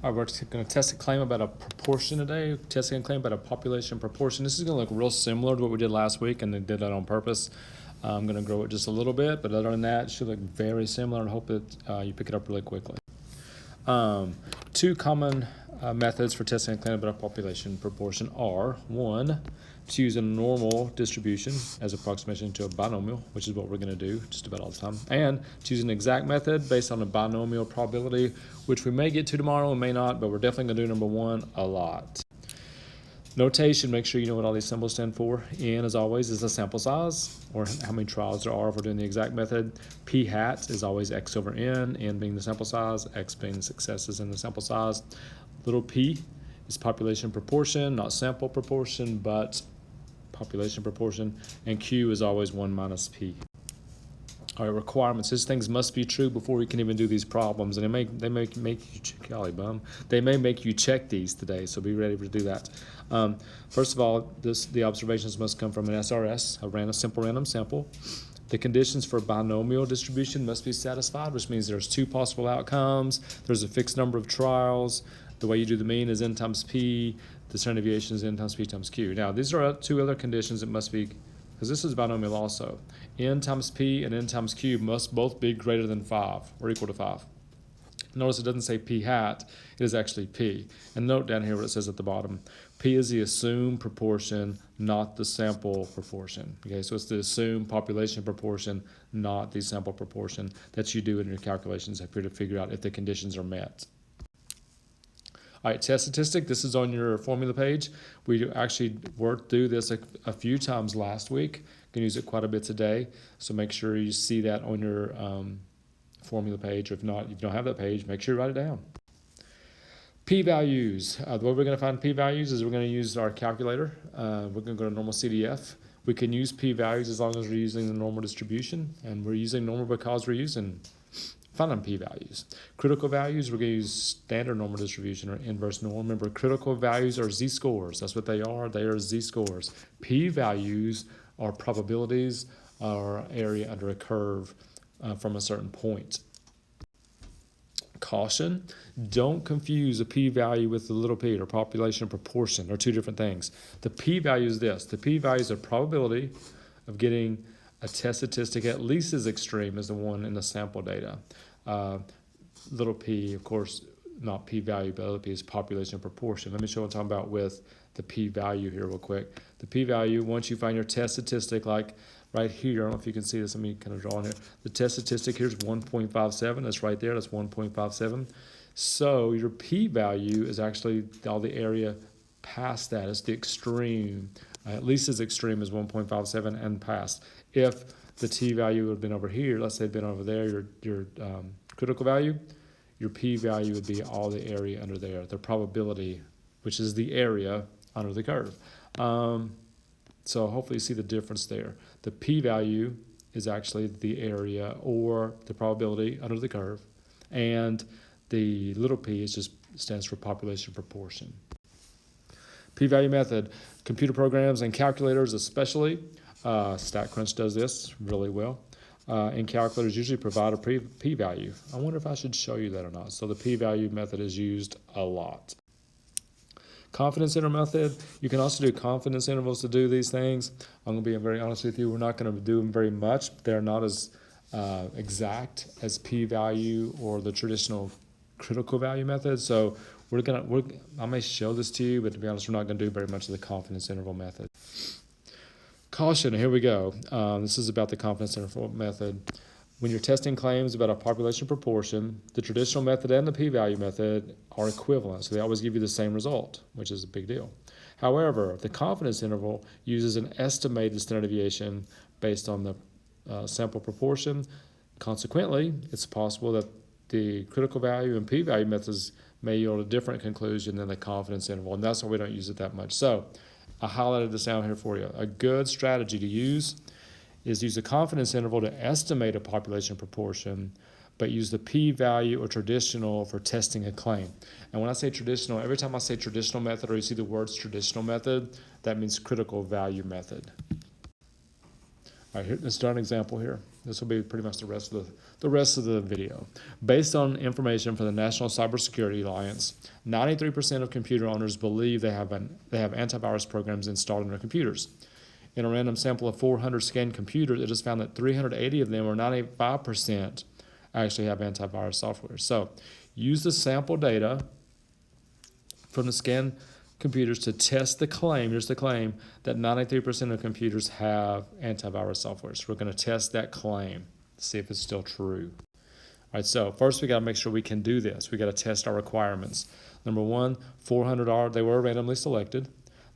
All right, we're going to test a claim about a proportion today, testing a claim about a population proportion. This is going to look real similar to what we did last week, and they did that on purpose. I'm going to grow it just a little bit, but other than that, it should look very similar, and hope that you pick it up really quickly. Two common methods for testing a claim about a population proportion are, one, to use a normal distribution as approximation to a binomial, which is what we're going to do just about all the time, and to use an exact method based on a binomial probability, which we may get to tomorrow and may not, but we're definitely going to do number one a lot. Notation, make sure you know what all these symbols stand for. N, as always, is the sample size, or how many trials there are if we're doing the exact method. P hat is always X over N being the sample size, X being the successes in the sample size. Little p is population proportion, not sample proportion, but population proportion. And Q is always 1 minus P. All right, requirements. These things must be true before we can even do these problems, and they may make you check these today, so be ready to do that. First of all, the observations must come from an SRS, a simple random sample. The conditions for binomial distribution must be satisfied, which means there's two possible outcomes. There's a fixed number of trials. The way you do the mean is N times P. The standard deviation is N times P times Q. Now, these are two other conditions that must be, because this is binomial also. N times P and N times Q must both be greater than 5 or equal to 5. Notice it doesn't say P hat, it is actually P. And note down here what it says at the bottom. P is the assumed proportion, not the sample proportion. Okay, so it's the assumed population proportion, not the sample proportion that you do in your calculations up here to figure out if the conditions are met. All right, test statistic, this is on your formula page. We actually worked through this a few times last week. You can use it quite a bit today, so make sure you see that on your formula page, or if not, if you don't have that page, make sure you write it down. P-values. The way we're going to find p-values is we're going to use our calculator. We're going to go to normal CDF. We can use p-values as long as we're using the normal distribution, and we're using normal because we're using finding p-values. Critical values, we're going to use standard normal distribution or inverse norm. Remember, critical values are z-scores. That's what they are. They are z-scores. P-values are probabilities or area under a curve from a certain point. Caution, don't confuse a p-value with the little p, or population proportion. They're two different things. The p-value is this. The p-value is a probability of getting a test statistic at least as extreme as the one in the sample data. Little p, of course, not p-value, but little p is population proportion. Let me show what I'm talking about with the p-value here real quick. The p-value, once you find your test statistic, like right here, I don't know if you can see this, let me kind of draw on here. The test statistic here is 1.57, that's right there, that's 1.57. So your p-value is actually all the area past that. It's the extreme, at least as extreme as 1.57 and past. If the t-value would have been over here, let's say it'd been over there, your critical value, your p-value would be all the area under there, the probability, which is the area under the curve. So hopefully you see the difference there. The p-value is actually the area or the probability under the curve, and the little p is just stands for population proportion. P-value method, computer programs and calculators especially. StatCrunch does this really well. And calculators usually provide a p-value. I wonder if I should show you that or not. So the p-value method is used a lot. Confidence interval method, you can also do confidence intervals to do these things. I'm going to be very honest with you, we're not going to do them very much. They're not as exact as p-value or the traditional critical value method. So I may show this to you, but to be honest, we're not going to do very much of the confidence interval method. Caution, here we go. This is about the confidence interval method. When you're testing claims about a population proportion, the traditional method and the p-value method are equivalent, so they always give you the same result, which is a big deal. However, the confidence interval uses an estimated standard deviation based on the sample proportion. Consequently, it's possible that the critical value and p-value methods may yield a different conclusion than the confidence interval, and that's why we don't use it that much. So I highlighted this down here for you. A good strategy to use is use the confidence interval to estimate a population proportion, but use the p-value or traditional for testing a claim. And when I say traditional, every time I say traditional method or you see the words traditional method, that means critical value method. All right, let's start an example here. This will be pretty much the rest of the video. Based on information from the National Cybersecurity Alliance, 93% of computer owners believe they have antivirus programs installed on their computers. In a random sample of 400 scanned computers, it is found that 380 of them, or 95%, actually have antivirus software. So use the sample data from the scanned computers to test the claim, here's the claim, that 93% of computers have antivirus software. So we're going to test that claim, see if it's still true. All right, so first we got to make sure we can do this. We got to test our requirements. Number one, 400 they were randomly selected.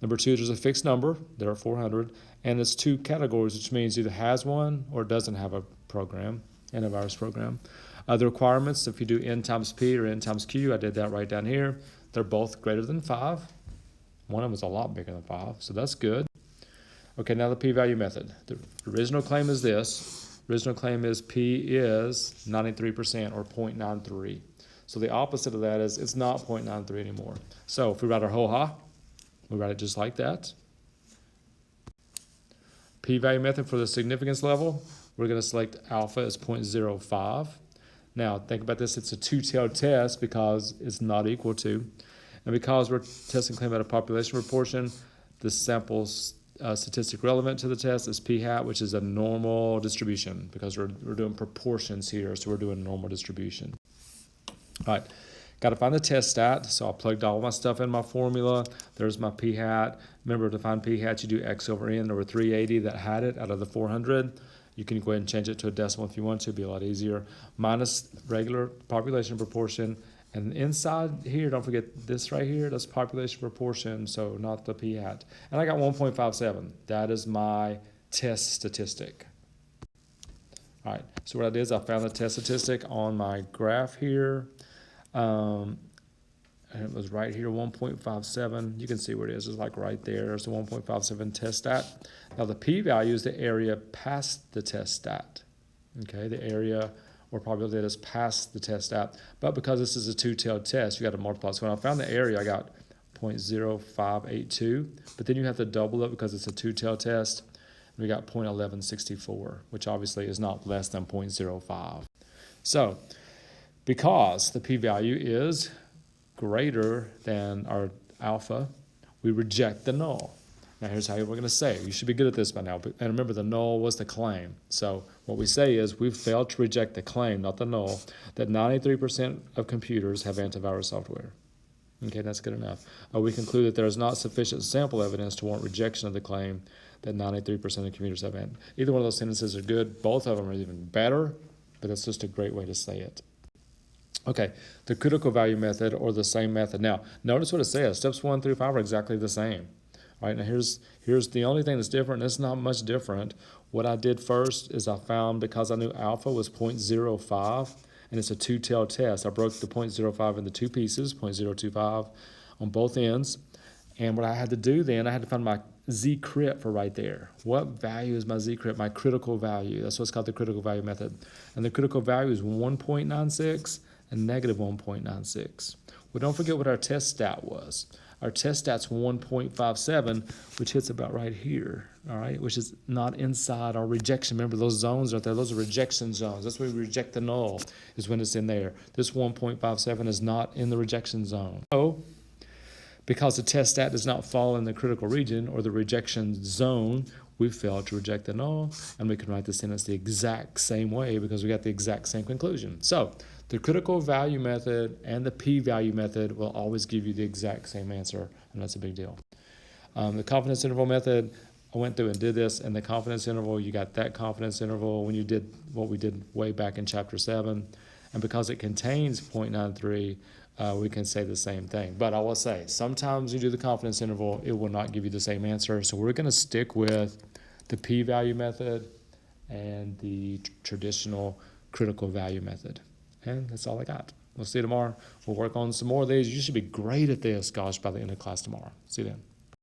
Number two, there's a fixed number, there are 400, and it's two categories, which means either has one or doesn't have a program, antivirus program. The requirements, if you do n times p or n times q, I did that right down here. They're both greater than 5. One of them is a lot bigger than 5, so that's good. Okay, now the p-value method. The original claim is this. Original claim is p is 93% or 0.93. So the opposite of that is it's not 0.93 anymore. So if we write our ho-ha, we write it just like that. P-value method for the significance level, we're going to select alpha as 0.05. Now think about this, it's a two-tailed test because it's not equal to. And because we're testing claim about a population proportion, the sample's statistic relevant to the test is p-hat, which is a normal distribution because we're doing proportions here, so we're doing a normal distribution. All right, got to find the test stat, so I plugged all my stuff in my formula. There's my p-hat. Remember, to find p-hat, you do x over n. There were 380 that had it out of the 400. You can go ahead and change it to a decimal if you want to, it'd be a lot easier. Minus regular population proportion. And inside here, don't forget this right here, that's population proportion, so not the p-hat. And I got 1.57. That is my test statistic. All right, so what I did is I found the test statistic on my graph here. And it was right here, 1.57. You can see where it is. It's like right there. It's a 1.57 test stat. Now the p-value is the area past the test stat. Okay, the area or probability that is past the test stat. But because this is a two-tailed test, you got to multiply. So when I found the area, I got 0.0582. But then you have to double it because it's a two-tailed test. And we got 0.1164, which obviously is not less than 0.05. So because the p-value is greater than our alpha, we reject the null. Now here's how we're going to say it. You should be good at this by now. And remember, the null was the claim. So what we say is we've failed to reject the claim, not the null, that 93% of computers have antivirus software. Okay, that's good enough. We conclude that there is not sufficient sample evidence to warrant rejection of the claim that 93% of computers have antivirus. Either one of those sentences are good. Both of them are even better, but that's just a great way to say it. Okay, the critical value method or the same method. Now, notice what it says. Steps 1 through 5 are exactly the same. All right, now here's the only thing that's different. It's not much different. What I did first is I found, because I knew alpha was 0.05, and it's a two-tailed test, I broke the 0.05 into two pieces, 0.025 on both ends. And what I had to do then, I had to find my z-crit for right there. What value is my z-crit? My critical value. That's what's called the critical value method. And the critical value is 1.96 and negative 1.96. Well, don't forget what our test stat was. Our test stat's 1.57, which hits about right here, all right, which is not inside our rejection. Remember, those zones right there, those are rejection zones. That's where we reject the null, is when it's in there. This 1.57 is not in the rejection zone. So, because the test stat does not fall in the critical region or the rejection zone, we failed to reject the null, and we can write the sentence the exact same way because we got the exact same conclusion. So the critical value method and the p-value method will always give you the exact same answer, and that's a big deal. The confidence interval method, I went through and did this, and the confidence interval, you got that confidence interval when you did what we did way back in chapter 7, and because it contains 0.93, we can say the same thing. But I will say, sometimes you do the confidence interval, it will not give you the same answer. So we're going to stick with the p-value method and the traditional critical value method. And that's all I got. We'll see you tomorrow. We'll work on some more of these. You should be great at this, gosh, by the end of class tomorrow. See you then.